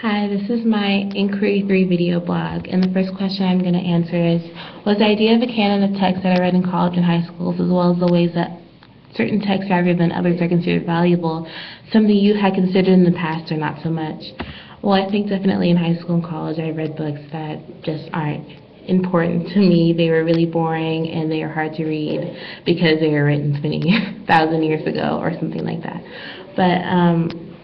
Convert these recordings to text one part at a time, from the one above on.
Hi, this is my Inquiry 3 video blog, and the first question I'm going to answer is, was the idea of a canon of texts that I read in college and high schools, as well as the ways that certain texts rather than others are considered valuable, something you had considered in the past or not so much? Well, I think definitely in high school and college I read books that just aren't important to me. They were really boring and they are hard to read because they were written 20,000 years ago or something like that. But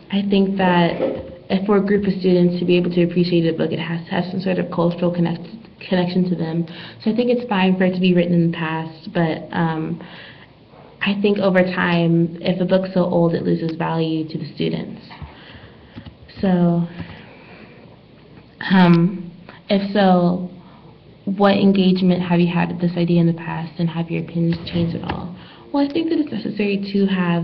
I think that for a group of students to be able to appreciate a book, it has to have some sort of cultural connection to them. So I think it's fine for it to be written in the past, but I think over time, if a book's so old, it loses value to the students. So, if so, what engagement have you had with this idea in the past, and have your opinions changed at all? Well, I think that it's necessary to have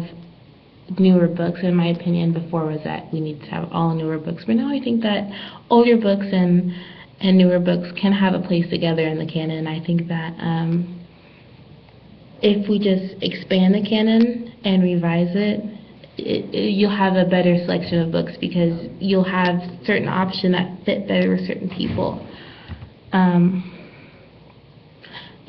newer books. In my opinion, before was that we need to have all newer books, but now I think that older books and newer books can have a place together in the canon. I think that if we just expand the canon and revise it, you'll have a better selection of books because you'll have certain options that fit better with certain people.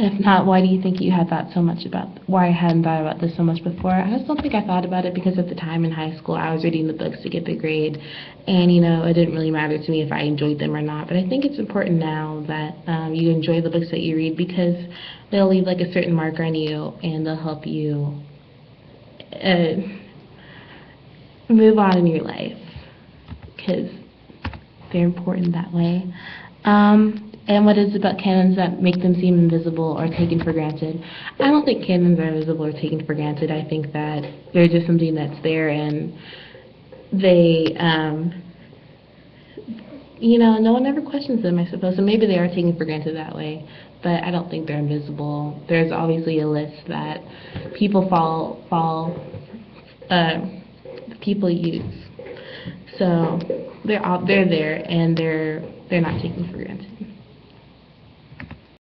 If not, why do you think you had thought so much about, why I hadn't thought about this so much before? I just don't think I thought about it because at the time in high school I was reading the books to get the grade, and it didn't really matter to me if I enjoyed them or not. But I think it's important now that you enjoy the books that you read because they'll leave like a certain marker on you and they'll help you move on in your life because they're important that way. And what is it about canons that make them seem invisible or taken for granted? I don't think canons are invisible or taken for granted. I think that they're just something that's there, and they, no one ever questions them, I suppose. So maybe they are taken for granted that way, but I don't think they're invisible. There's obviously a list that people people use. So they're there, and they're not taken for granted.